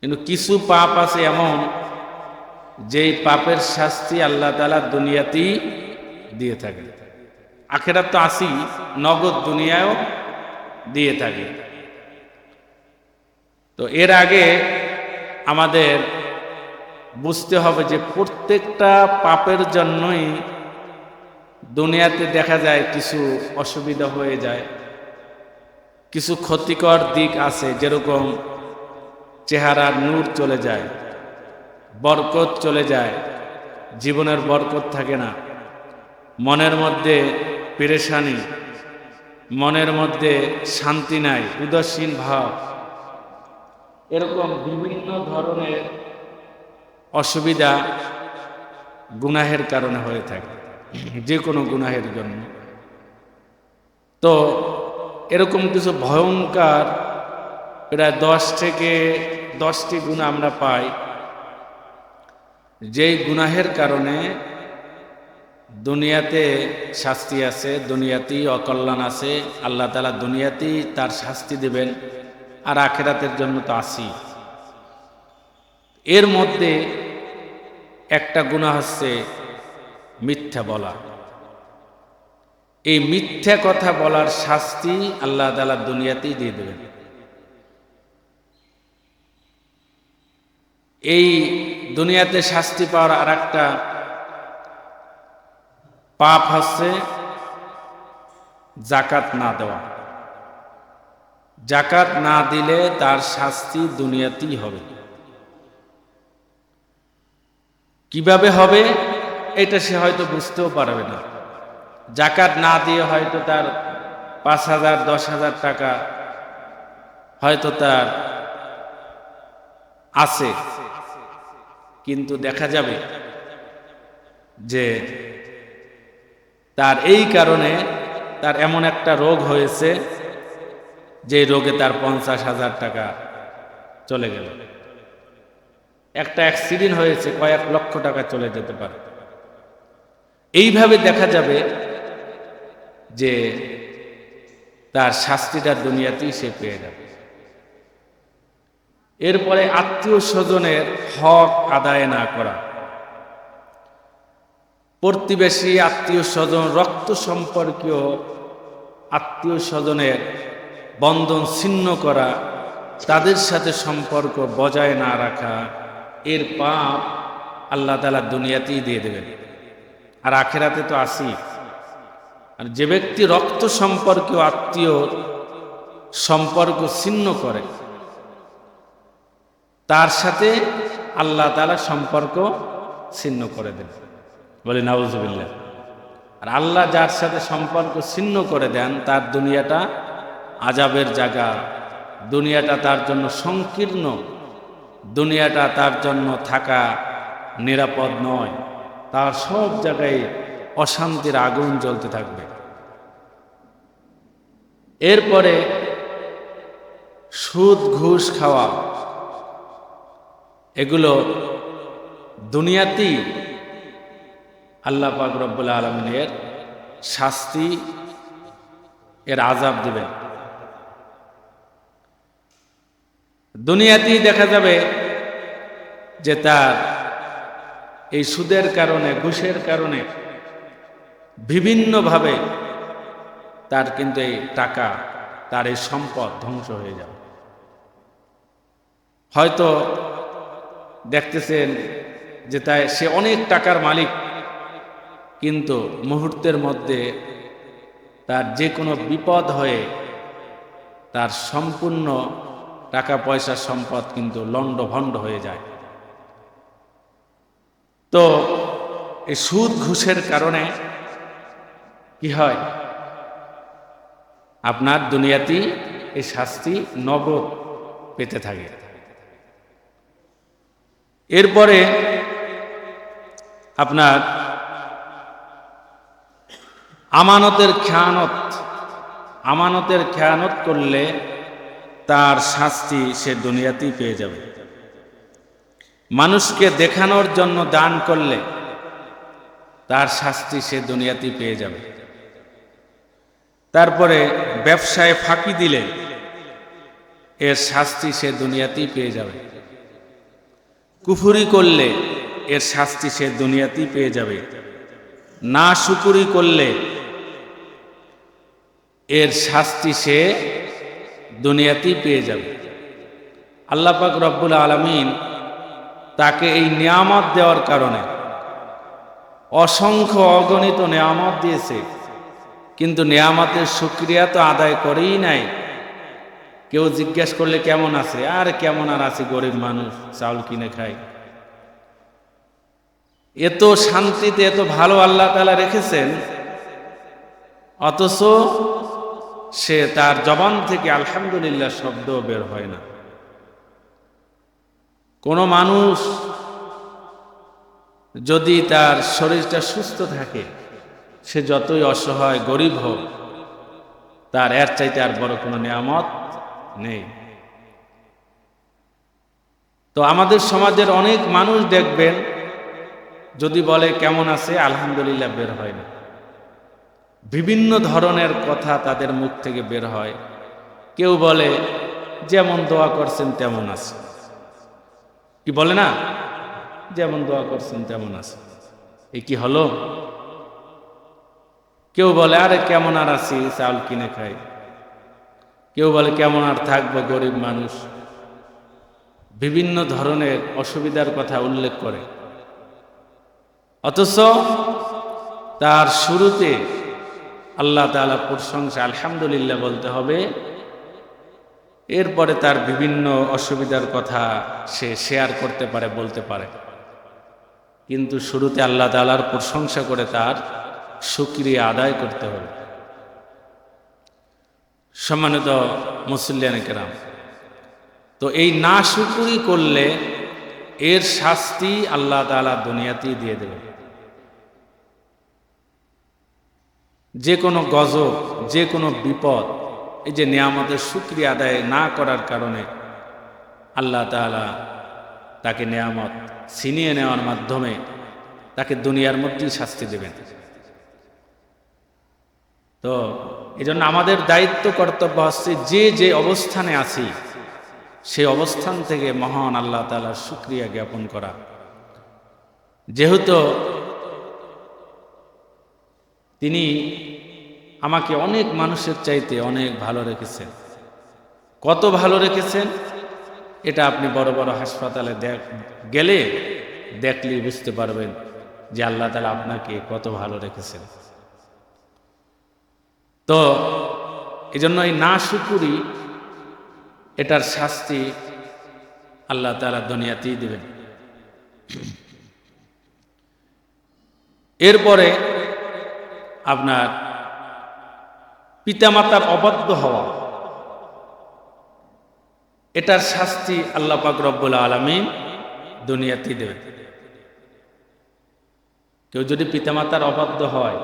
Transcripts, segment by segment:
কিন্তু কিছু পাপ আছে এমন যেই পাপের শাস্তি আল্লাহ তাআলা দুনিয়াতেই দিয়ে থাকে। আখিরাত তো আসি, নগদ দুনিয়ায়ও দিয়ে থাকে। তো এর আগে আমাদের বুঝতে হবে যে প্রত্যেকটা পাপের জন্যই দুনিয়াতে দেখা যায় কিছু অসুবিধা হয়ে যায়, কিছু ক্ষতিকর দিক আছে। যেরকম চেহারার নূর চলে যায়, বরকত চলে যায়, জীবনের বরকত থাকে না, মনের মধ্যে পেরেশানি, মনের মধ্যে শান্তি নাই, উদাসীন ভাব, এরকম বিভিন্ন ধরনের অসুবিধা গুনাহের কারণে হয়ে থাকে, যে কোনো গুনাহের জন্য। তো এরকম কিছু ভয়ঙ্কর প্রায় 10 থেকে 10টি গুনাহ আমরা পাই, যেই গুনাহের কারণে দুনিয়াতে শাস্তি আছে, দুনিয়াতেই অকল্যাণ আছে, আল্লাহ তাআলা দুনিয়াতেই তার শাস্তি দেবেন, আর আখিরাতের জন্য তো আসি। এর মধ্যে একটা গুনাহ হচ্ছে মিথ্যা বলা। এই মিথ্যা কথা বলার শাস্তি আল্লাহ তাআলা দুনিয়াতেই দিয়ে দেবেন। এই দুনিয়াতে শাস্তি পাওয়ার আর একটা পাপ হচ্ছে যাকাত না দেওয়া। যাকাত না দিলে তার শাস্তি দুনিয়াতেই হবে। কিভাবে হবে এটা সে হয়তো বুঝতেও পারবে না। যাকাত না দিয়ে হয়তো তার 5,000 10,000 টাকা হয়তো তার আছে, কিন্তু দেখা যাবে যে তার এই কারণে তার এমন একটা রোগ হয়েছে যে রোগে তার 50,000 টাকা চলে গেল। একটা অ্যাক্সিডেন্ট হয়েছে, কয়েক লক্ষ টাকা চলে যেতে পারে। এইভাবে দেখা যাবে যে তার শাস্তিটা দুনিয়াতেই সে পেয়ে যাবে। এরপরে আত্মীয় স্বজনের হক আদায় না করা, প্রতিবেশী আত্মীয় স্বজন, রক্ত সম্পর্কীয় আত্মীয় স্বজনের বন্ধন ছিন্ন করা, তাদের সাথে সম্পর্ক বজায় না রাখা, এর পাপ আল্লাহ তাআলা দুনিয়াতেই দিয়ে দেবেন, আর আখিরাতে তো আসি। আর যে ব্যক্তি রক্ত সম্পর্কীয় আত্মীয় সম্পর্ক ছিন্ন করে, তার সাথে আল্লাহ তাআলা সম্পর্ক ছিন্ন করে দেন, বলি নাউজুবিল্লাহ। আর আল্লাহ যার সাথে সম্পর্ক ছিন্ন করে দেন, তার দুনিয়াটা আযাবের জায়গা, দুনিয়াটা তার জন্য সংকীর্ণ, দুনিয়াটা তার জন্য থাকা নিরাপদ নয়, তার সব জায়গায় অশান্তির আগুন জ্বলতে থাকবে। এরপরে সুদ ঘুষ খাওয়া, এগুলো দুনিয়াতেই আল্লাহ পাক রব্বুল আলামিনের শাস্তি, এর আযাব দিবেন। দুনিয়াতেই দেখা যাবে যে তার এই সুদের কারণে, ঘুষের কারণে বিভিন্নভাবে তার কিন্তু এই টাকা, তার এই সম্পদ ধ্বংস হয়ে যাবে। হয়তো দেখতেছেন যে তাই সে অনেক টাকার মালিক, কিন্তু মুহূর্তের মধ্যে তার যে কোনো বিপদ হয়ে তার সম্পূর্ণ টাকা পয়সা সম্পদ কিন্তু লণ্ডভণ্ড হয়ে যায়। তো এই সুদ ঘুষের কারণে কি হয়, আপনার দুনিয়াতেই এই শাস্তি নগদ পেতে থাকে। এরপরে আপনার আমানতের খেয়ানত, আমানতের খেয়ানত করলে তার শাস্তি সে দুনিয়াতেই পেয়ে যাবে। মানুষকে দেখানোর জন্য দান করলে তার শাস্তি সে দুনিয়াতেই পেয়ে যাবে। তারপরে ব্যবসায় ফাঁকি দিলে এর শাস্তি সে দুনিয়াতেই পেয়ে যাবে। কুফরি করলে এর শাস্তি সে দুনিয়াতেই পেয়ে যাবে, না শুকরি করলে এর শাস্তি সে দুনিয়াতেই পেয়ে যাবে। আল্লাহ পাক রব্বুল আলামিন তাকে এই নিয়ামত দেওয়ার কারণে অসংখ্য অগণিত নিয়ামত দিয়েছে, কিন্তু নিয়ামতের শুকরিয়া তো আদায় করেই নাই। কেউ জিজ্ঞেস করলে কেমন আছে, আর কেমন আর আছে, গরিব মানুষ, চাউল কিনে খায়। এত শান্তিতে এত ভালো আল্লাহ তাআলা রেখেছেন, অথচ সে তার জবান থেকে আলহামদুলিল্লাহ শব্দ বের হয় না। কোনো মানুষ যদি তার শরীরটা সুস্থ থাকে, সে যতই অসহায় গরিব হোক, তার এর চাইতে আর বড় কোনো নিয়ামত নেই। তো আমাদের সমাজের অনেক মানুষ দেখবেন, যদি বলে কেমন আছে, আলহামদুলিল্লাহ বের হয় না। বিভিন্ন ধরনের কথা তাদের মুখ থেকে বের হয়। কেউ বলে যেমন দোয়া করছেন তেমন আছে, কি বলে না, যেমন দোয়া করছেন তেমন আছে। এই কি হলো? কেউ বলে আরে কেমন আর আছি, চাউল কিনে খাই। কেউ বলে কেমন আর থাকবো, গরিব মানুষ। বিভিন্ন ধরনের অসুবিধার কথা উল্লেখ করে, অথচ তার শুরুতে আল্লাহ তাআলা প্রশংসা আলহামদুলিল্লাহ বলতে হবে। এরপরে তার বিভিন্ন অসুবিধার কথা সে শেয়ার করতে পারে, বলতে পারে, কিন্তু শুরুতে আল্লাহ তাআলার প্রশংসা করে তার শুকরিয়া আদায় করতে হবে। সম্মানিত মুসল্লিয়ানে কেরাম, তো এই না শুকরি করলে এর শাস্তি আল্লাহ তাআলা দুনিয়াতেই দিয়ে দেবে। যে কোনো গজব, যে কোনো বিপদ, এই যে নিয়ামতের শুকরিয়া আদায় না করার কারণে আল্লাহ তাআলা তাকে নিয়ামত ছিনিয়ে নেওয়ার মাধ্যমে তাকে দুনিয়ার মধ্যেই শাস্তি দেবেন। তো এই জন্য আমাদের দায়িত্ব কর্তব্য হচ্ছে, যে যে অবস্থানে আছি সেই অবস্থান থেকে মহান আল্লাহ তাআলার শুকরিয়া জ্ঞাপন করা। যেহেতু তিনি আমাকে অনেক মানুষের চাইতে অনেক ভালো রেখেছেন। কত ভালো রেখেছেন এটা আপনি বড় বড় হাসপাতালে গেলে দেখলেই বুঝতে পারবেন যে আল্লাহ তাআলা আপনাকে কত ভালো রেখেছেন। তো এই জন্য এই না শুকরি, এটার শাস্তি আল্লাহ তাআলা দুনিয়াতেই দিবেন। এরপরে আপনার পিতামাতার অবাধ্য হওয়া, এটার শাস্তি আল্লাহ পাক রব্বুল আলামিন দুনিয়াতেই দেবেন। কেউ যদি পিতামাতার অবাধ্য হয়,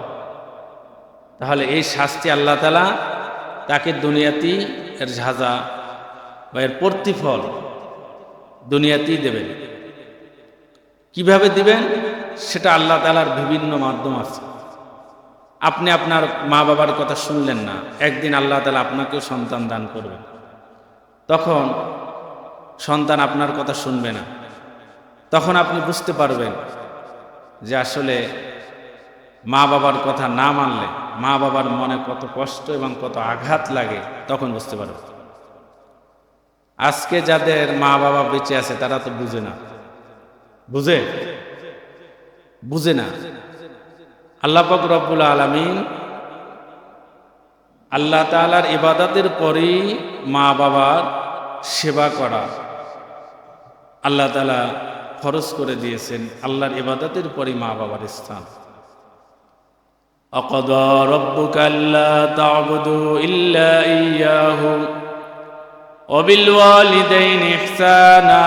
তাহলে এই শাস্তি আল্লাহ তাআলা তাকে দুনিয়াতেই এর সাজা বা এর প্রতিফল দুনিয়াতেই দেবেন। কিভাবে দিবেন সেটা আল্লাহ তাআলার বিভিন্ন মাধ্যম আছে। আপনি আপনার মা বাবার কথা শুনলেন না, একদিন আল্লাহ তাআলা আপনাকেও সন্তান দান করবেন। তখন সন্তান আপনার কথা শুনবে না, তখন আপনি বুঝতে পারবেন যে আসলে মা বাবার কথা না মানলে মা বাবার মনে কত কষ্ট এবং কত আঘাত লাগে, তখন বুঝতে পারবেন। আজকে যাদের মা বাবা বেঁচে আছে তারা তো বুঝে না, বুঝে না। আল্লাহ পাক রব্বুল আলামিন আল্লাহ তাআলার ইবাদতের পরেই মা বাবার সেবা করা আল্লাহ তাআলা ফরজ করে দিয়েছেন। আল্লাহর ইবাদতের পরেই মা বাবার স্থান। আকাদা রাব্বুকা আল্লা তা'বুদু ইল্লা ইয়্যাহু ওয়া বিল ওয়ালিদাইনি ইহসানা।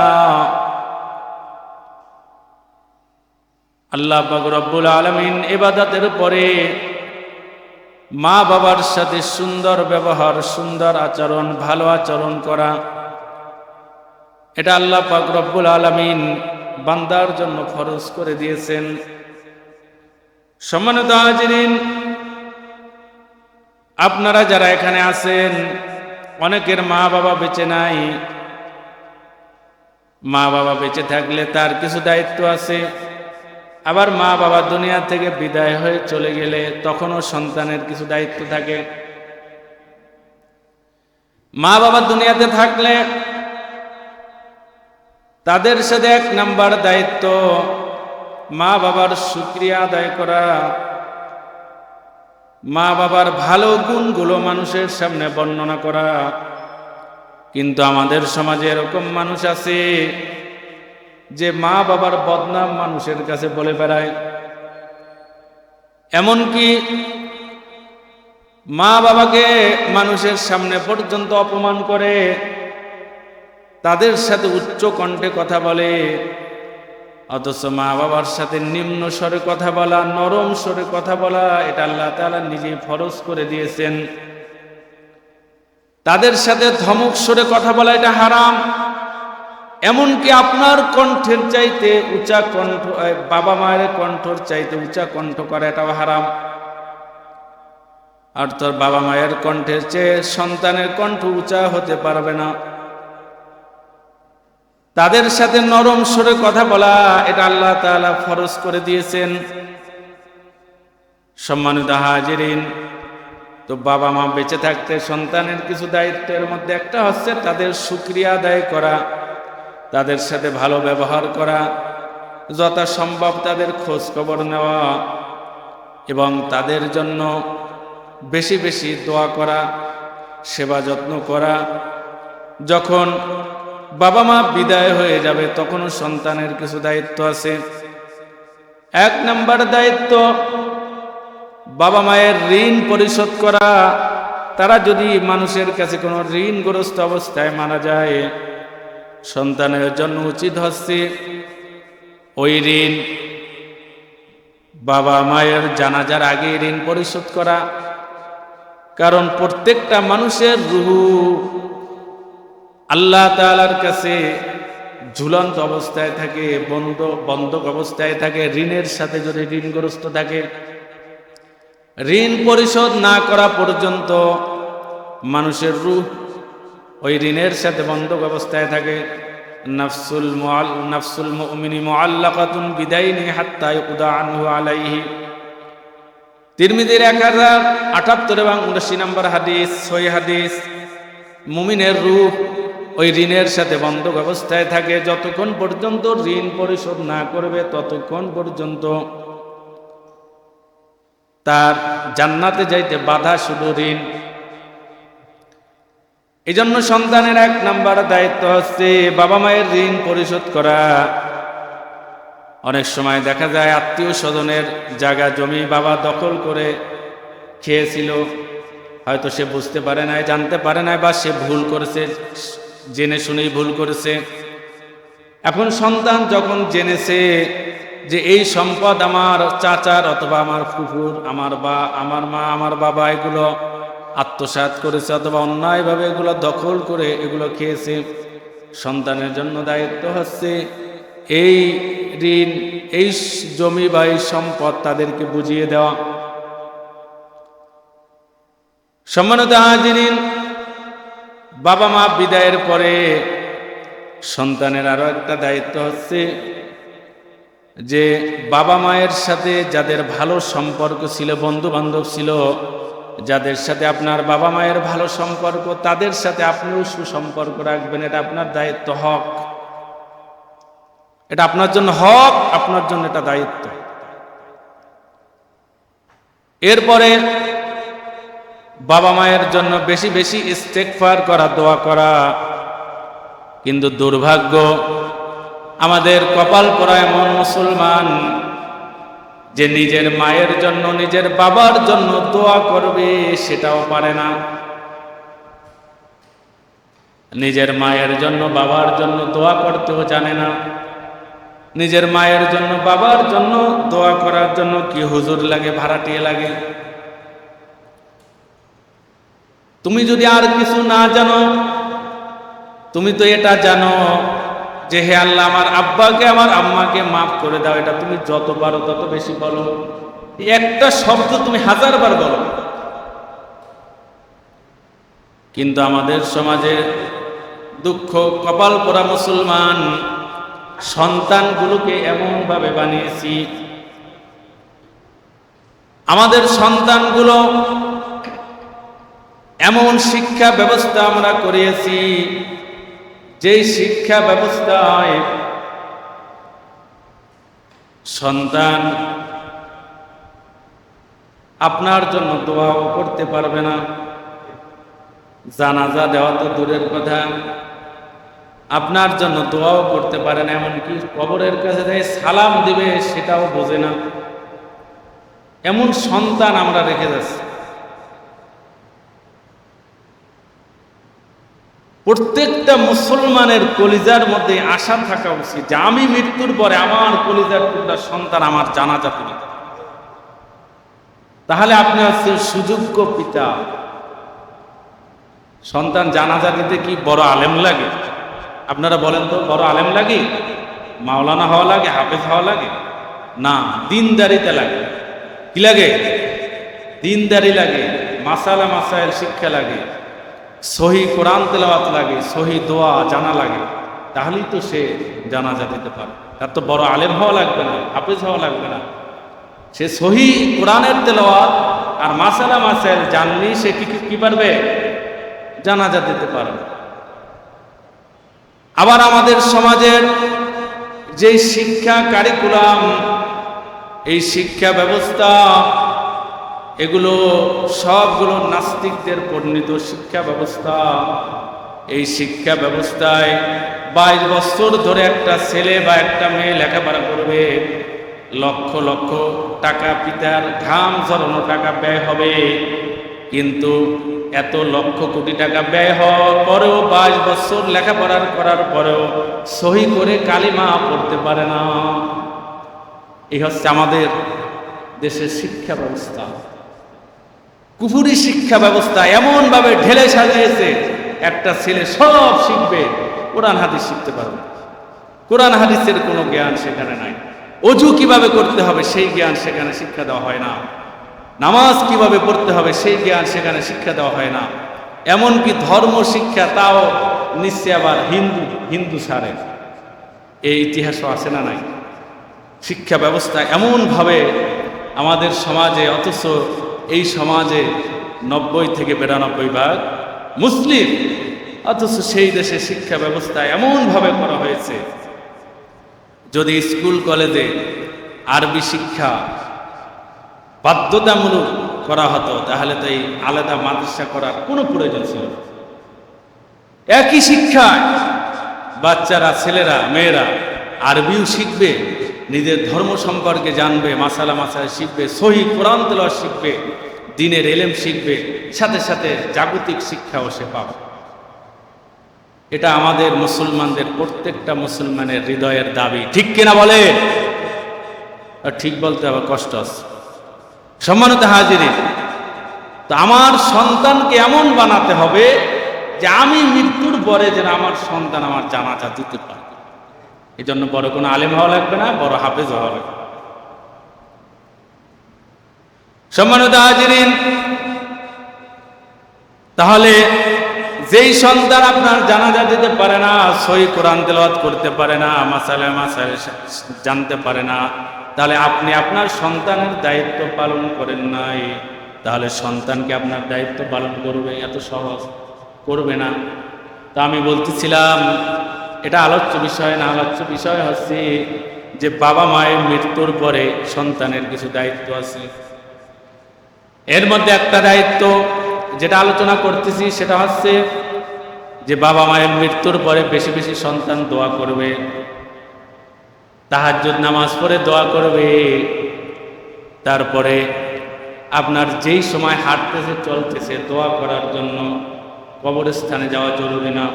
আল্লাহ পাক রব্বুল আলামিন ইবাদতের পরে মা বাবার সাথে সুন্দর ব্যবহার, সুন্দর আচরণ, ভালো আচরণ করা, এটা আল্লাহ পাক রব্বুল আলামিন বান্দার জন্য ফরজ করে দিয়েছেন। সম্মানিত হাজিরিন, আপনারা যারা এখানে আছেন, অনেকের মা বাবা বেঁচে নাই, মা বাবা বেঁচে থাকলে তার কিছু দায়িত্ব আছে, আবার মা বাবা দুনিয়া থেকে বিদায় হয়ে চলে গেলে তখনও সন্তানের কিছু দায়িত্ব থাকে। মা বাবা দুনিয়াতে থাকলে তাদের সাথে 1 নাম্বার দায়িত্ব মা বাবার শুকরিয়া আদায় করা, মা বাবার ভালো গুণগুলো মানুষের সামনে বর্ণনা করা। কিন্তু আমাদের সমাজে এরকম মানুষ আছে যে মা বাবার বদনাম মানুষের কাছে বলে বেড়ায়, এমনকি মা বাবাকে মানুষের সামনে পর্যন্ত অপমান করে, তাদের সাথে উচ্চ কণ্ঠে কথা বলে। অথচ মা বাবার সাথে নিম্ন স্বরে কথা বলা, নরম স্বরে কথা বলা, এটা আল্লাহ তাআলা নিজেই ফরজ করে দিয়েছেন। তাদের সাথে ধমক স্বরে কথা বলা এটা হারাম। এমনকি আপনার কণ্ঠের চাইতে উঁচা কণ্ঠ, বাবা মায়ের কণ্ঠর চাইতে উঁচা কণ্ঠ করা এটাও হারাম। আর তোর বাবা মায়ের কণ্ঠের চেয়ে সন্তানের কণ্ঠ উঁচা হতে পারবে না। তাদের সাথে নরম স্বরে কথা বলা এটা আল্লাহ তাআলা ফরজ করে দিয়েছেন। সম্মানিত হাজিরিন, তো বাবা মা বেঁচে থাকতে সন্তানের কিছু দায়িত্বের মধ্যে একটা হচ্ছে তাদের শুকরিয়া আদায় করা, তাদের সাথে ভালো ব্যবহার করা, যথাসম্ভব তাদের খোঁজ খবর নেওয়া এবং তাদের জন্য বেশি বেশি দোয়া করা, সেবা যত্ন করা। যখন বাবা মা বিদায় হয়ে যাবে তখনও সন্তানের কিছু দায়িত্ব আছে। 1 নাম্বার দায়িত্ব বাবা মায়ের ঋণ পরিশোধ করা। তারা যদি মানুষের কাছে কোনো ঋণগ্রস্ত অবস্থায় মারা যায়, সন্তানের জন্য উচিত হচ্ছে ওই ঋণ বাবা মায়ের জানাজার আগে ঋণ পরিশোধ করা। কারণ প্রত্যেকটা মানুষের রূহ আল্লাহ তাআলার কাছে ঝুলন্ত অবস্থায় থাকে, বন্ধক অবস্থায় থাকে। ঋণের সাথে যদি ঋণগ্রস্ত থাকে, ঋণ পরিশোধ না করা পর্যন্ত মানুষের রূহ ওই ঋণের সাথে বন্ধক অবস্থায় থাকে। নাফসুল মুমিনি মুআল্লাকাতুন বিদাইনি হাত্তা ইউকদা আনহু আলাইহি। তিরমিজির 1078 এবং 79 নম্বর হাদিস, সহিহ হাদিস। মুমিনের রূহ ওই ঋণের সাথে বন্ধক অবস্থায় থাকে, যতক্ষণ পর্যন্ত ঋণ পরিশোধ না করবে ততক্ষণ পর্যন্ত তার জান্নাতে যাইতে বাধা শুধু ঋণ। এই জন্য সন্তানের 1 নাম্বার দায়িত্ব হচ্ছে বাবা মায়ের ঋণ পরিশোধ করা। অনেক সময় দেখা যায় আত্মীয় স্বজনের জায়গা জমি বাবা দখল করে খেয়েছিল, হয়তো সে বুঝতে পারে নাই, জানতে পারে নাই, বা সে ভুল করেছে, জেনে শুনেই ভুল করেছে। এখন সন্তান যখন জেনেছে যে এই সম্পদ আমার চাচার অথবা আমার ফুফুর, আমার মা, আমার বাবা এগুলো আত্মসাৎ করেছে অথবা অন্যায়ভাবে এগুলো দখল করে এগুলো খেয়েছে, সন্তানের জন্য দায়িত্ব হচ্ছে এই ঋণ, এই জমি বা এই সম্পদ তাদেরকে বুঝিয়ে দেওয়া। সম্মানিত হাজিরিন, বাবা মা বিদায়ের পরে সন্তানের আরো একটা দায়িত্ব হচ্ছে যে বাবা মায়ের সাথে যাদের ভালো সম্পর্ক ছিল, বন্ধু বান্ধব ছিল, যাদের সাথে আপনার বাবা মায়ের ভালো সম্পর্ক, তাদের সাথে আপনিও সুসম্পর্ক রাখবেন। এটা আপনার দায়িত্ব, হক। এটা আপনার জন্য হক, আপনার জন্য এটা দায়িত্ব। এরপরে বাবা মায়ের জন্য বেশি বেশি ইস্তেগফার করা, দোয়া করা। কিন্তু দুর্ভাগ্য, আমাদের কপাল পোড়া এমন মুসলমান যে নিজের মায়ের জন্য, নিজের বাবার জন্য দোয়া করবে সেটাও পারে না। নিজের মায়ের জন্য, বাবার জন্য দোয়া করতেও জানে না। নিজের মায়ের জন্য, বাবার জন্য দোয়া করার জন্য কি হুজুর লাগে, ভাড়াটিয়া লাগে? তুমি যদি আর কিছু না জানো, তুমি তো এটা জানো যে হে আল্লাহ, আমার আব্বাকে, আমার আম্মাকে মাফ করে দাও। এটা তুমি যত পারো তত বেশি বলো। একটা শব্দ তুমি 1000 বার বলো। কিন্তু আমাদের সমাজে দুঃখ, কপাল পোড়া মুসলমান সন্তানগুলোকে এমনভাবে বানিয়েছি, আমাদের সন্তানগুলো এমন শিক্ষা ব্যবস্থা আমরা করিয়েছি, যেই শিক্ষা ব্যবস্থায় সন্তান আপনার জন্য দোয়াও করতে পারবে না, জানাজা দেওয়া তো দূরের কথা, আপনার জন্য দোয়াও করতে পারে না, এমনকি কবরের কাছে যাই সালাম দিবে সেটাও বোঝে না। এমন সন্তান আমরা রেখে যাচ্ছি। প্রত্যেকটা মুসলমানের কলিজার মধ্যে আশা থাকা উচিত যে আমি মৃত্যুর পরে আমার কলিজার টুকরা সন্তান আমার জানাজা দিবে। তাহলে আপনি হচ্ছেন সুযোগ্য পিতা। সন্তান জানাজা দিতে কি বড় আলেম লাগে? আপনারা বলেন তো, বড় আলেম লাগে? মাওলানা হওয়া লাগে? হাফেজ হওয়া লাগে? না, দিনদারিতে লাগে। কি লাগে? দিনদারি লাগে, মাসালা মাসাইল শিক্ষা লাগে, সহি কোরআন তেলাওয়াত লাগে, সহি দোয়া জানা লাগে, তাহলেই তো সে জানাজা দিতে পারে। তার তো বড় আলেম হওয়া লাগবে না, হাফেজ হওয়া লাগবে না, সে সহি কোরআনের তেলাওয়াত আর মাসালা মাসাইল জানলেই সে কি পারবে? জানাজা দিতে পারবে। আবার আমাদের সমাজের যে শিক্ষা কারিকুলাম, এই শিক্ষা ব্যবস্থা, এগুলো সবগুলো নাস্তিকদের পরিণত শিক্ষা ব্যবস্থা। এই শিক্ষা ব্যবস্থায় 22 বছর ধরে একটা ছেলে বা একটা মেয়ে লেখাপড়া করবে, লক্ষ লক্ষ টাকা, পিতার ঘাম ঝরানো টাকা ব্যয় হবে, কিন্তু এত লক্ষ কোটি টাকা ব্যয় হওয়ার পরেও 22 বছর লেখাপড়া করার পরেও সহি করে কালিমা পড়তে পারে না। এই হচ্ছে আমাদের দেশের শিক্ষা ব্যবস্থা। কুফুরি শিক্ষা ব্যবস্থা এমন ভাবে ঢেলে সাজিয়েছে, একটা ছেলে সব শিখবে, কোরআন হাদিস শিখতে পারবে। কোরআন হাদিসের কোনো জ্ঞান সেখানে নাই। অজু কিভাবে করতে হবে সেই জ্ঞান সেখানে শিক্ষা দেওয়া হয় না। নামাজ কিভাবে পড়তে হবে সেই জ্ঞান সেখানে শিক্ষা দেওয়া হয় না। এমনকি ধর্ম শিক্ষা তাও নিশ্চয় আবার হিন্দু সারে। এই ইতিহাসও আছে না নাই? শিক্ষা ব্যবস্থা এমনভাবে আমাদের সমাজে, অথচ এই সমাজে 90 থেকে 92% মুসলিম, অথচ সেই দেশে শিক্ষা ব্যবস্থা এমনভাবে করা হয়েছে, যদি স্কুল কলেজে আরবি শিক্ষা বাধ্যতামূলক করা হতো তাহলে তো এই আলাদা মাদ্রাসা করার কোনো প্রয়োজন ছিল না। একই শিক্ষায় বাচ্চারা, ছেলেরা, মেয়েরা আরবিও শিখবে, নিজের ধর্ম সম্পর্কে জানবে, মাসালা মাসালা শিখবে, সহি কোরআন তেলাওয়াত শিখবে, দ্বীনের ইলম শিখবে, সাথে সাথে জাগতিক শিক্ষাও সে পাবে। এটা আমাদের মুসলমানদের, প্রত্যেকটা মুসলমানের হৃদয়ের দাবি। ঠিক কিনা বলে? ঠিক বলতে হবে, কষ্ট আছে। সম্মানিত হাজিরিন, তো আমার সন্তানকে এমন বানাতে হবে যে আমি মৃত্যুর পরে যেন আমার সন্তান আমার জানাজা দিতে পারে। এই জন্য বড় কোনো আলেম হওয়া লাগবে না, বড় হাফেজ হওয়া লাগবে। সম্মানিত হাজিরিন, তাহলে যেই সন্তান আপনার জানাজা দিতে পারে না, সহি কোরআন তেলাওয়াত করতে পারে না, মাসালা মাসাইল জানতে পারে না, তাহলে আপনি আপনার সন্তানের দায়িত্ব পালন করেন নাই। তাহলে সন্তানকে আপনার দায়িত্ব পালন করবে? এত সহজ করবে না। তা আমি বলতেছিলাম, এটা আলোচ্য বিষয় না। আলোচ্য বিষয় হচ্ছে যে বাবা মায়ের মৃত্যুর পরে সন্তানের কিছু দায়িত্ব আছে। এর মধ্যে একটা দায়িত্ব যেটা আলোচনা করতেছি সেটা হচ্ছে যে বাবা মায়ের মৃত্যুর পরে বেশি বেশি সন্তান দোয়া করবে, তাহাজ্জুদ নামাজ পড়ে দোয়া করবে। তারপরে আপনার যেই সময় হাঁটতেছে, চলতেছে, দোয়া করার জন্য কবরস্থানে যাওয়া জরুরি না,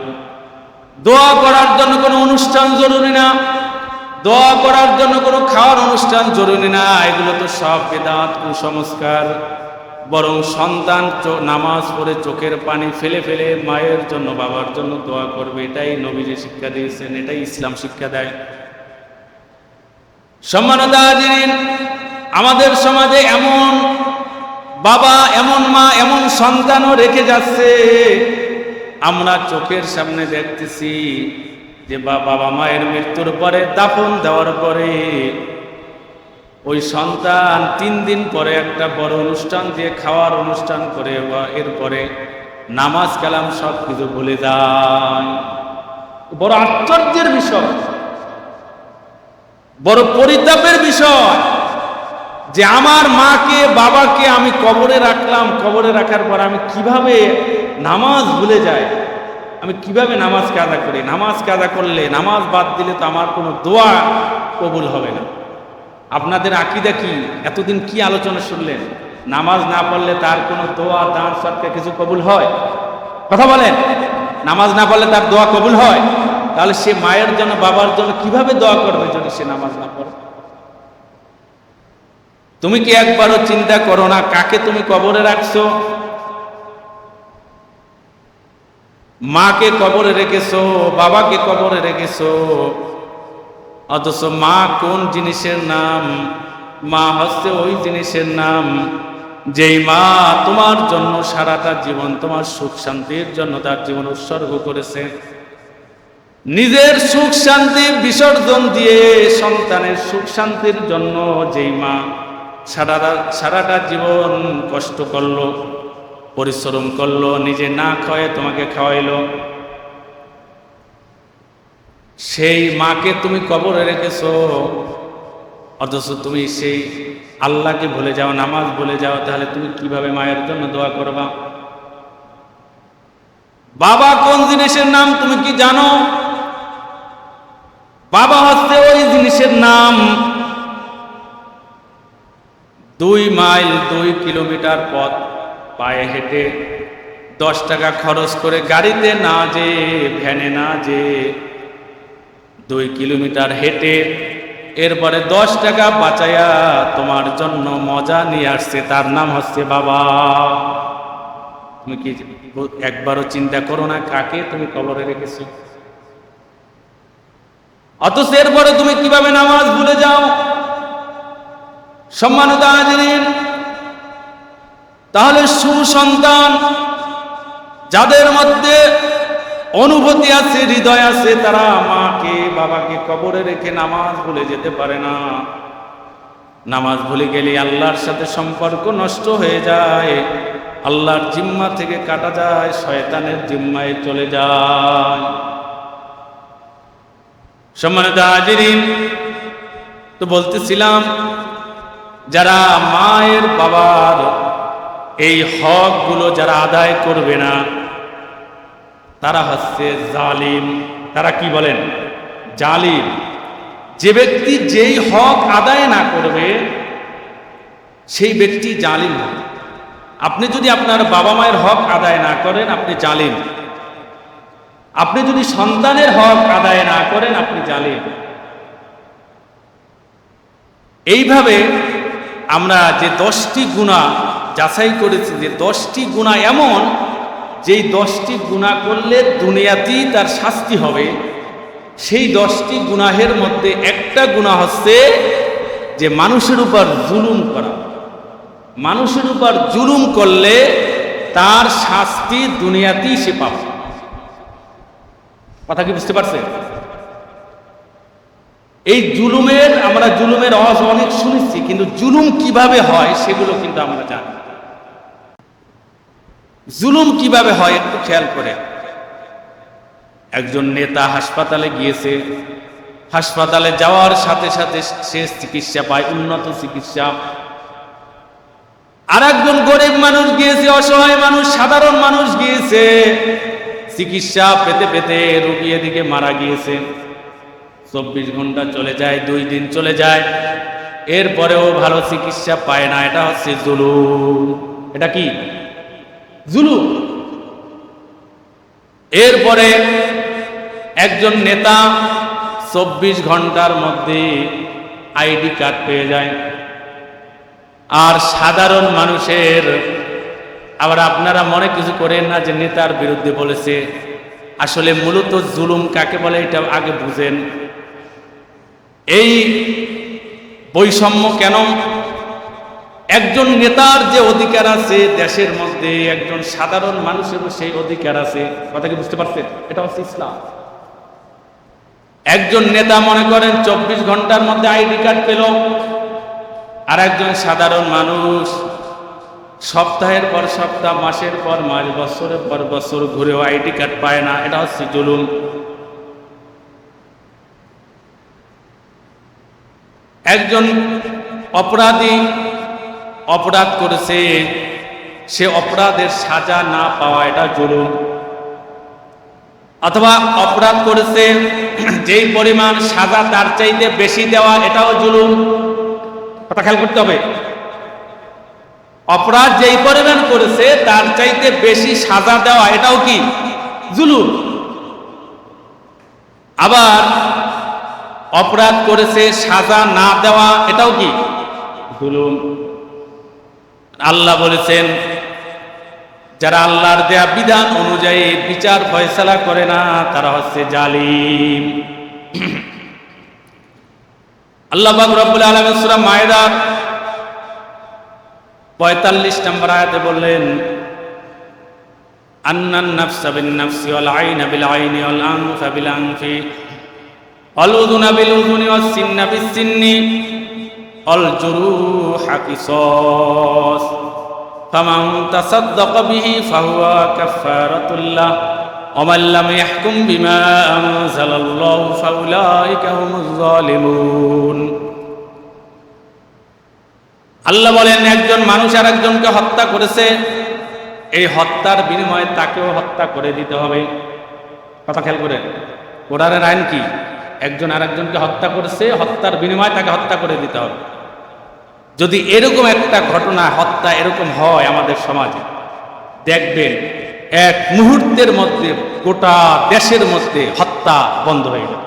দোয়া করার জন্য কোনো অনুষ্ঠান জরুরি না, দোয়া করার জন্য কোনো খাওয়ার অনুষ্ঠান জরুরি না। এগুলো তো সব বিদআত, কুসংস্কার। বরং সন্তান নামাজ পড়ে চোখের পানি ফেলে ফেলে মায়ের জন্য, বাবার জন্য দোয়া করবে। এটাই নবীজি শিক্ষা দিয়েছেন, এটাই ইসলাম শিক্ষা দেয়। সম্মানিত হাজিরিন, আমাদের সমাজে এমন বাবা, এমন মা, এমন সন্তানও রেখে যাচ্ছে, আমরা চোখের সামনে দেখতেছি। যে বাবা মায়ের মৃত্যুর পরে দাফন দেওয়ার পরে ওই সন্তান 3 দিন পরে একটা বড় অনুষ্ঠান দিয়ে খাওয়ার অনুষ্ঠান করে এরপরে নামাজ কালাম সব কিছু ভুলে যায়। বড় আশ্চর্যের বিষয়, বড় পরিতাপের বিষয় যে আমার মাকে বাবাকে আমি কবরে রাখলাম, কবরে রাখার পর আমি কিভাবে নামাজ ভুলে যাই, আমি কিভাবে নামাজ কাজা করি। নামাজ কাজা করলে, নামাজ বাদ দিলে তো আমার কোনো দোয়া কবুল হবে না। আপনাদের আকীদা কি? এতদিন কি আলোচনা শুনলেন? নামাজ না পড়লে তার কোনো দোয়া, দান সদকা কিছু কবুল হয়? কথা বলেন। নামাজ না পড়লে তার দোয়া কবুল হয়? তাহলে সে মায়ের জন্য, বাবার জন্য কিভাবে দোয়া করবে যদি সে নামাজ না পড়ে? তুমি কি একবারও চিন্তা করো না কাকে তুমি কবরে রাখছো? মাকে কবরে রেখেছো, বাবাকে কবরে রেখেছো, অথচ মা কোন জিনিসের নাম? মা হচ্ছে ওই জিনিসের নাম যেই মা তোমার জন্য সারাটা জীবন, তোমার সুখ শান্তির জন্য তার জীবন উৎসর্গ করেছে। নিজের সুখ শান্তি বিসর্জন দিয়ে সন্তানের সুখ শান্তির জন্য যেই মা সারাটা জীবন কষ্ট করলো, পরিশ্রম করলো, নিজে না খাওয়ায় তোমাকে খাওয়াইলো, সেই মাকে তুমি কবরে রেখেছো, অথচ তুমি সেই আল্লাহকে ভুলে যাও, নামাজ ভুলে যাও। তাহলে তুমি কিভাবে মায়ের জন্য দোয়া করবা? বাবা কোন জিনিসের নাম তুমি কি জানো? বাবা হচ্ছে ওই জিনিসের নাম 2 মাইল 2 কিলোমিটার পথ পায়ে হেঁটে 10 টাকা খরচ করে, গাড়িতে না যে, ভ্যানে না যে, 2 কিলোমিটার হেঁটে এরপরে 10 টাকা বাঁচায়া তোমার জন্য মজা নিয়ে আসছে, তার নাম হচ্ছে বাবা। তুমি কি একবারও চিন্তা করো না কাকে তুমি কবরে রেখেছো? অথচ এরপরে তুমি কিভাবে নামাজ ভুলে যাও? সম্মানিত হাজিরিন, তাহলে সুসন্তান যাদের মধ্যে অনুভূতি আছে, হৃদয় আছে, তারা মাকে বাবাকে কবরে রেখে নামাজ ভুলে যেতে পারে না। নামাজ ভুলে গেলে আল্লাহর সাথে সম্পর্ক নষ্ট হয়ে যায়, আল্লাহর জিম্মা থেকে কাটা যায়, শয়তানের জিম্মায় চলে যায়। সম্মানিত হাজিরিন, তো বলতেছিলাম যারা মায়ের বাবার এই হকগুলো যারা আদায় করবে না তারা হচ্ছে জালিম। তারা কি বলেন? জালিম। যে ব্যক্তি যেই হক আদায় না করবে সেই ব্যক্তি জালিম হবে। আপনি যদি আপনার বাবা মায়ের হক আদায় না করেন আপনি জালিম। আপনি যদি সন্তানের হক আদায় না করেন আপনি জালিম। এইভাবে আমরা যে 10টি গুনাহ যাচাই করেছি, যে 10টি গুনাহ এমন যেই 10টি গুনাহ করলে দুনিয়াতেই তার শাস্তি হবে, সেই 10টি গুনাহের মধ্যে একটা গুনাহ হচ্ছে যে মানুষের উপর জুলুম করা। মানুষের উপর জুলুম করলে তার শাস্তি দুনিয়াতেই সে পাবে। কথা কি বুঝতে পারছেন? এই জুলুমের, আমরা জুলুমের আওয়াজ অনেক শুনেছি, কিন্তু জুলুম কিভাবে হয় সেগুলো কিন্তু আমরা জানি। জুলুম কিভাবে হয় একটু খেয়াল করে। একজন নেতা হাসপাতালে গিয়েছে, হাসপাতালে যাওয়ার সাথে সাথে সে চিকিৎসা পায়, উন্নত চিকিৎসা। আর একজন গরিব মানুষ গিয়েছে, অসহায় মানুষ, সাধারণ মানুষ গিয়েছে, চিকিৎসা পেতে পেতে রোগী এদিকে মারা গিয়েছে। 24 ঘন্টা চলে যায়, 2 দিন চলে যায়, এরপরেও ভালো চিকিৎসা পায় না। এটা হচ্ছে জুলুম। এটা কি? জুলুম। এরপরে একজন নেতা 24 ঘন্টার মধ্যে আইডি কার্ড পেয়ে যায়, আর সাধারণ মানুষের, আবার আপনারা মনে কিছু করেন না যে নেতার বিরুদ্ধে বলেছে, আসলে মূলত জুলুম কাকে বলে এটা আগে বুঝেন। এই বৈষম্য কেন? একজন নেতার যে অধিকার আছে দেশের মধ্যে, একজন সাধারণ মানুষেরও সেই অধিকার আছে। কথা কি বুঝতে পারছেন? এটা হচ্ছে ইসলাম। একজন নেতা মনে করেন 24 ঘন্টার মধ্যে আইডি কার্ড পেল, আর একজন সাধারণ মানুষ সপ্তাহের পর সপ্তাহ, মাসের পর মাস, বছরের পর বছর ঘুরেও আইডি কার্ড পায় না। এটা হচ্ছে জুলুম। একজন অপরাধী অপরাধ করেছে, সে অপরাধের সাজা না পাওয়া, এটা জুলুম। অথবা অপরাধ করেছে, যেই পরিমাণ সাজা তার চাইতে বেশি দেওয়া, এটাও জুলুম। কথা খেয়াল করতে হবে। অপরাধ যেই পরিমাণ করেছে তার চাইতে বেশি সাজা দেওয়া, এটাও কি জুলুম। আবার অপরাধ করেছে সাজা না দেওয়া, এটাও কি জুলুম। আল্লাহ বলেছেন, যারা আল্লাহর দেয়া বিধান অনুযায়ী বিচার ফয়সালা করে না, তারা হচ্ছে জালিম। আল্লাহ পাক রব্বুল আলামিন সূরা মায়েদার 45 নম্বর আয়াতে বললেন, আন্নান নাফসা বিন নাফসি ওয়াল আইনা বিল আইনি ওয়াল আনফা বিল আনফি ওয়াল উযুনা বিল উযুনি ওয়াস সিন্না বিস সিন্নি ওয়াল জুরুহা কিসাস ফামান তাসাদদাকা বিহি ফাহুয়া কাফফারাতুল লাহ ওয়া মান লাম ইয়াহকুম বিমা আনজালাল্লাহু ফাউলাইকা হুমুজ জালিমুন। আল্লাহ বলেন, একজন মানুষ আর একজনকে হত্যা করেছে, এই হত্যার বিনিময়ে তাকেও হত্যা করে দিতে হবে। কথা খেয়াল করে, কোরআনের আইন কি? একজন আর একজনকে হত্যা করেছে, হত্যার বিনিময়ে তাকে হত্যা করে দিতে হবে। যদি এরকম একটা ঘটনা, হত্যা এরকম হয় আমাদের সমাজে, দেখবেন এক মুহূর্তের মধ্যে গোটা দেশের মধ্যে হত্যা বন্ধ হয়ে যাবে।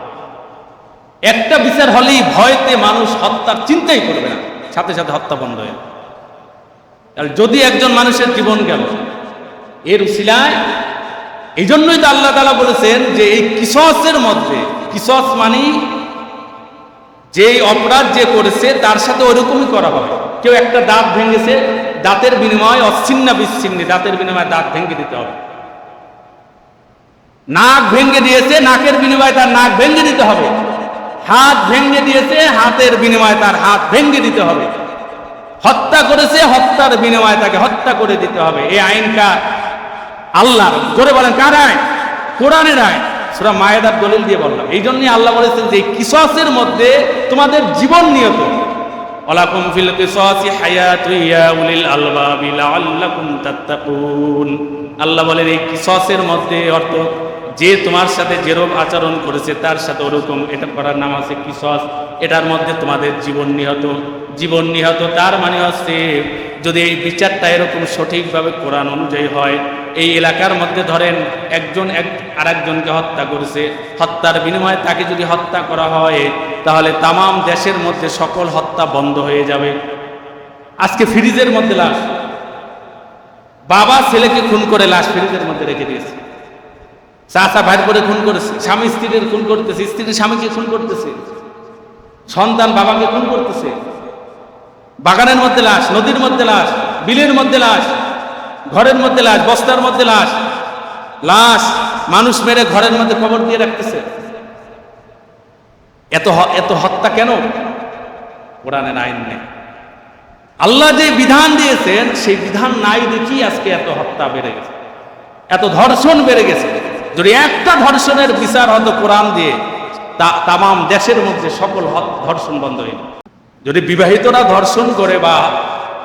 একটা বিচার হলেই ভয়তে মানুষ হত্যার চিন্তাই করবে না, সাথে সাথে হত্যা বন্ধ হয়ে যাবে। যদি একজন মানুষের জীবন গেল এর উসিলায়, এই জন্যই তো আল্লাহ তাআলা বলেছেন যে এই কিসাসের মধ্যে, কিসাস মানে যে অপরাধ যে করেছে তার সাথে ওরকমই করা হবে। কেউ একটা দাঁত ভেঙেছে, দাঁতের বিনিময়ে অচ্ছিন্না বিচ্ছিন্নি, দাঁতের বিনিময়ে দাঁত ভেঙে দিতে হবে। নাক ভেঙে দিয়েছে, নাকের বিনিময়ে তার নাক ভেঙে দিতে হবে। হাত ভেঙে দিয়েছে, হাতের বিনিময়ে তার হাত ভেঙে দিতে হবে। হত্যা করেছে, হত্যার বিনিময়ে তাকে হত্যা করে দিতে হবে। এই আইনটা আল্লাহর। জোরে বলেন, কার আইন? কোরআনের আইন। সূরা মায়েদার দলিল দিয়ে বললাম। এই জন্যই আল্লাহ বলেছেন যে কিসাসের মধ্যে তোমাদের জীবন নিয়ত। ওয়ালাকুম ফিল কিসাসি হায়াতুন ইয়া উলিল আলবাবি লাআল্লাকুম তাত্তাকুন। আল্লাহ বলেন এই কিসাসের মধ্যে, অর্থ যে তোমার সাথে যেরকম আচরণ করেছে তার সাথে ওরকম এটা করার নাম আছে কিসাস। এটার মধ্যে তোমাদের জীবন নিহত। জীবন নিহত তার মানে হচ্ছে, যদি এই বিচারটা এরকম সঠিকভাবে কোরআন অনুযায়ী হয়, এই এলাকার মধ্যে ধরেন একজন আরেকজনকে হত্যা করেছে, হত্যার বিনিময়ে তাকে যদি হত্যা করা হয়, তাহলে তামাম দেশের মধ্যে সকল হত্যা বন্ধ হয়ে যাবে। আজকে ফ্রিজের মধ্যে লাশ, বাবা ছেলেকে খুন করে লাশ ফ্রিজের মধ্যে রেখে দিয়েছে। চাচা ভাইয়ের করে খুন করেছে, স্বামী স্ত্রীর খুন করতেছে, স্ত্রী স্বামীকে খুন করতেছে, সন্তান বাবাকে খুন করতেছে। বাগানের মধ্যে লাশ, নদীর মধ্যে লাশ, বিলের মধ্যে লাশ, ঘরের মধ্যে লাশ, বস্তার মধ্যে লাশ, লাশ মানুষ মেরে ঘরের মধ্যে কবর দিয়ে রাখতেছে। এত হত্যা কেন? কোরআনের আইন নেই। আল্লাহ যে বিধান দিয়েছেন সেই বিধান নাই দেখি আজকে এত হত্যা বেড়ে গেছে, এত ধর্ষণ বেড়ে গেছে। যদি একটা ধর্ষণের বিচার হতো কোরআন দিয়ে, তামাম দেশের মধ্যে সকল ধর্ষণ বন্ধ হয়ে যেত। যদি বিবাহিতরা ধর্ষণ করে বা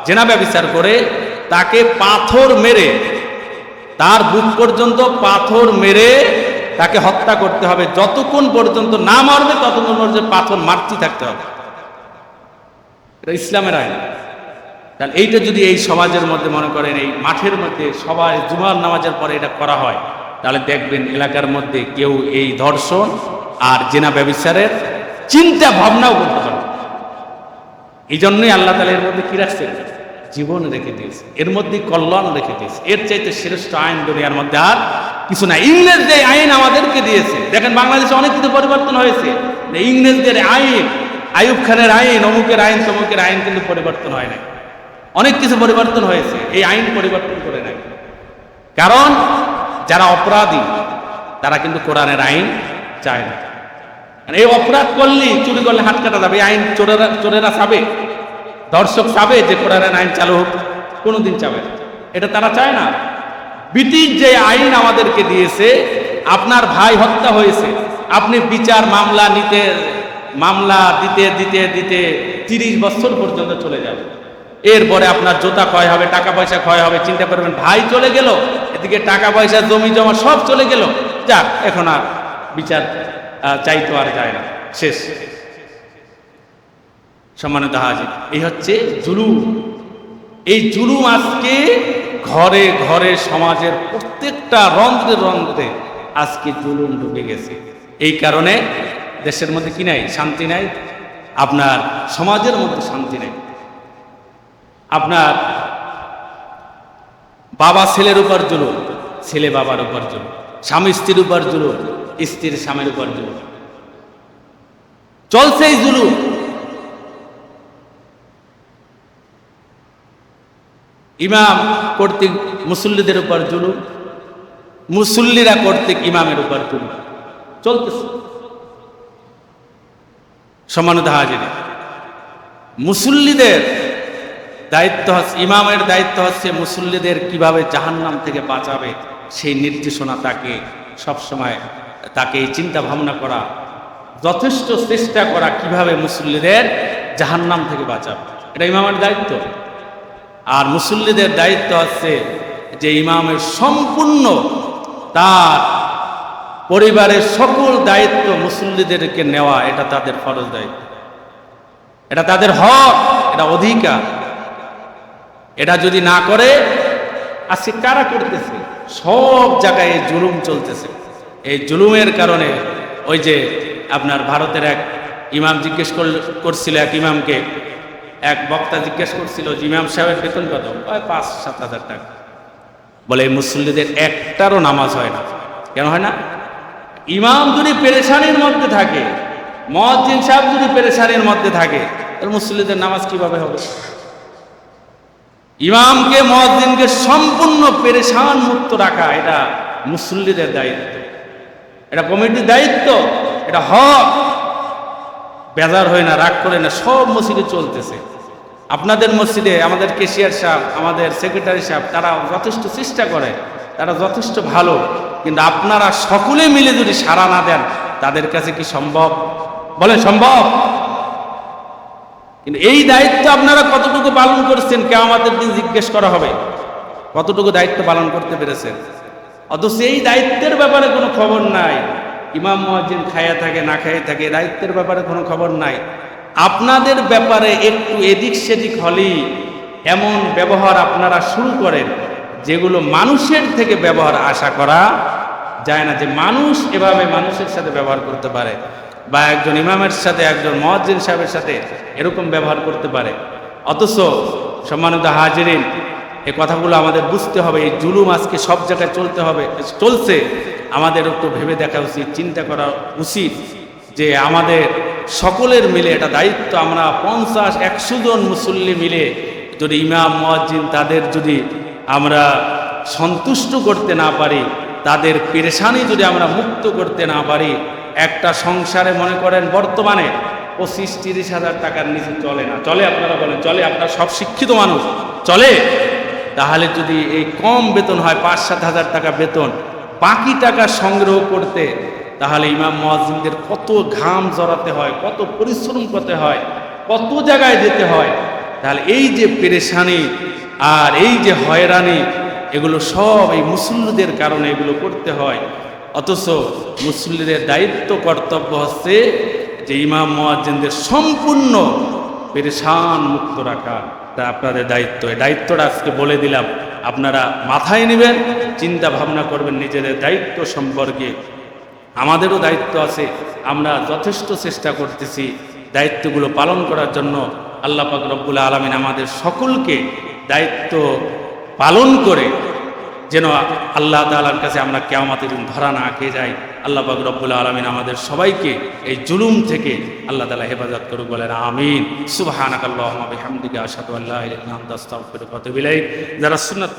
জেনা ব্যভিচার করে, তাকে পাথর মেরে, তার বুক পর্যন্ত পাথর মেরে তাকে হত্যা করতে হবে। যতক্ষণ পর্যন্ত না মারবে ততক্ষণ পর্যন্ত পাথর মারতেই থাকতে হবে। এটা ইসলামের আইন। কারণ এইটা যদি এই সমাজের মধ্যে মনে করেন, এই মাঠের মধ্যে সবাই জুমার নামাজের পরে এটা করা হয়, তাহলে দেখবেন এলাকার মধ্যে কেউ এই ধর্ষণ আর জেনা ব্যভিচারের চিন্তা ভাবনাও করতে পারে। এই জন্যই আল্লাহ তাআলা এর মধ্যে কি রাখছেন? জীবন রেখে দিয়েছে, এর মধ্যে কল্যাণ রেখে দিয়েছে। এর চাইতে শ্রেষ্ঠ আইন দুনিয়ার মধ্যে আর কিছু না। ইংরেজ যে আইন আমাদেরকে দিয়েছে, দেখেন বাংলাদেশে অনেক কিছু পরিবর্তন হয়েছে। ইংরেজদের আইন, আইয়ুব খানের আইন, অমুকের আইন, তমুকের আইন কিন্তু পরিবর্তন হয় নাই। অনেক কিছু পরিবর্তন হয়েছে, এই আইন পরিবর্তন করে নাই। কারণ যারা অপরাধী তারা কিন্তু কোরআনের আইন চায় না। মানে এই অপরাধ করলে, চুরি করলে হাত কাটা যাবে, আইন চোরেরা চাবে, দর্শক চাবে যে কোরআনের আইন চালু হোক? কোনোদিন চাবে না। এটা তারা চায় না। ব্রিটিশ যে আইন আমাদেরকে দিয়েছে, আপনার ভাই হত্যা হয়েছে, আপনি বিচার মামলা দিতে দিতে দিতে 30 বছর পর্যন্ত চলে যাবে। এরপরে আপনার জোতা ক্ষয় হবে, টাকা পয়সা ক্ষয় হবে, চিন্তা করবেন ভাই চলে গেল, এদিকে টাকা পয়সা জমি জমা সব চলে গেল, যাক এখন আর বিচার চাইতো আর যায় না, শেষ। সম্মানিত হাজির, এই হচ্ছে জুলুম। এই জুলুম আজকে ঘরে ঘরে সমাজের প্রত্যেকটা রন্ধ্রে রন্ধ্রে আজকে জুলুম ঢুকে গেছে। এই কারণে দেশের মধ্যে কি নাই? শান্তি নাই, আপনার সমাজের মধ্যে শান্তি নেই। আপনার বাবা ছেলের উপর জুলুম, ছেলে বাবার উপর জুলুম, স্বামী স্ত্রীর উপর জুলুম, স্ত্রীর স্বামীর উপর জুলুম, চলছে এই জুলুম। ইমাম কর্তৃক মুসল্লিদের উপর জুলুম, মুসল্লিরা কর্তৃক ইমামের উপর জুলুম চলতেছে। সম্মানিত হাজির, মুসল্লিদের দায়িত্ব হচ্ছে, ইমামের দায়িত্ব হচ্ছে মুসল্লিদের কিভাবে জাহান্নাম থেকে বাঁচাবে সেই নির্দেশনা তাকে সবসময়, তাকে এই চিন্তা ভাবনা করা, যথেষ্ট চেষ্টা করা কিভাবে মুসল্লিদের জাহান্নাম থেকে বাঁচাবে, এটা ইমামের দায়িত্ব। আর মুসল্লিদের দায়িত্ব হচ্ছে যে ইমামের সম্পূর্ণ তার পরিবারের সকল দায়িত্ব মুসল্লিদেরকে নেওয়া, এটা তাদের ফরজ দায়িত্ব, এটা তাদের হক, এটা অধিকার। এটা যদি না করে, আজকে কারা করতেছে? সব জায়গায় এই জুলুম চলতেছে। এই জুলুমের কারণে ওই যে আপনার ভারতের এক ইমাম জিজ্ঞেস করছিল, এক ইমামকে এক বক্তা জিজ্ঞেস করছিল যে ইমাম সাহেবের বেতন কত? 5-7 হাজার টাকা। বলে এই মুসল্লিদের একটারও নামাজ হয় না। কেন হয় না? ইমাম যদি পেরেশানির মধ্যে থাকে, মুয়াজ্জিন সাহেব যদি পেরেশানির মধ্যে থাকে, তাহলে মুসল্লিদের নামাজ কিভাবে হবে? ইমামকে মুয়াজ্জিনকে সম্পূর্ণ পেরেশান মুক্ত রাখা, এটা মুসল্লিদের দায়িত্ব, এটা কমিটির দায়িত্ব, এটা হক। বেজার হয় না, রাগ করে না, সব মসজিদে চলতেছে। আপনাদের মসজিদে আমাদের কেশিয়ার সাহেব, আমাদের সেক্রেটারি সাহেব, তারা যথেষ্ট চেষ্টা করে, তারা যথেষ্ট ভালো, কিন্তু আপনারা সকলে মিলে যদি সাড়া না দেন, তাদের কাছে কি সম্ভব? বলেন সম্ভব? কিন্তু এই দায়িত্ব আপনারা কতটুকু পালন করছেন, কিয়ামতের দিন জিজ্ঞেস করা হবে কতটুকু দায়িত্ব পালন করতে পেরেছেন। অথচ এই দায়িত্বের ব্যাপারে কোনো খবর নাই। ইমাম মুয়াজ্জিন খায়া থাকে না খায়া থাকে, দায়িত্বের ব্যাপারে কোনো খবর নাই। আপনাদের ব্যাপারে একটু এদিক সেদিক হলেই এমন ব্যবহার আপনারা শুরু করেন যেগুলো মানুষের থেকে ব্যবহার আশা করা যায় না, যে মানুষ এভাবে মানুষের সাথে ব্যবহার করতে পারে, বা একজন ইমামের সাথে একজন মুয়াজ্জিন সাহেবের সাথে এরকম ব্যবহার করতে পারে। অথচ সম্মানিত হাজিরিন, এই কথাগুলো আমাদের বুঝতে হবে। এই জুলুম আজকে সব জায়গায় চলছে। আমাদের একটু ভেবে দেখা উচিত, চিন্তা করা উচিত যে আমাদের সকলের মিলে এটা দায়িত্ব। আমরা 50-100 জন মুসল্লি মিলে যদি ইমাম মুয়াজ্জিন তাদের যদি আমরা সন্তুষ্ট করতে না পারি, তাদের পেরেশানি যদি আমরা মুক্ত করতে না পারি, একটা সংসারে মনে করেন বর্তমানে 25-30 হাজার টাকার নিচে চলে না। চলে? আপনারা বলেন চলে? আপনারা সব শিক্ষিত মানুষ, চলে? তাহলে যদি এই কম বেতন হয়, 5-7 হাজার টাকা বেতন, বাকি টাকা সংগ্রহ করতে তাহলে ইমাম মুয়াজ্জিনদের কত ঘাম জড়াতে হয়, কত পরিশ্রম করতে হয়, কত জায়গায় যেতে হয়। তাহলে এই যে পেরেশানি আর এই যে হয়রানি, এগুলো সব এই মুসল্লিদের কারণে এগুলো করতে হয়। অথচ মুসল্লিদের দায়িত্ব, কর্তব্য হচ্ছে যে ইমাম মুয়াজ্জিনদের সম্পূর্ণ পেরেশান মুক্ত রাখা, তা আপনাদের দায়িত্ব। এই দায়িত্বটা আজকে বলে দিলাম, আপনারা মাথায় নেবেন, চিন্তা ভাবনা করবেন নিজেদের দায়িত্ব সম্পর্কে। আমাদেরও দায়িত্ব আছে, আমরা যথেষ্ট চেষ্টা করতেছি দায়িত্বগুলো পালন করার জন্য। আল্লাহ পাক রব্বুল আলামিন আমাদের সকলকে দায়িত্ব পালন করে যেন আল্লাহ তাআলার কাছে আমরা কিয়ামতের দিন ধরা না খেয়ে যাই। আল্লাহ পাক রব্বুল আলামিন আমাদের সবাইকে এই জুলুম থেকে আল্লাহ তাআলা হেফাজত করুক, বলেন আমিন। সুবহানাকাল্লাহুম্মা বিহামদিকা আশহাদু আল্লা ইলাহা ইল্লা আনতা আস্তাগফিরুকা ওয়া আতুবু ইলাইক। যারা সুন্নাত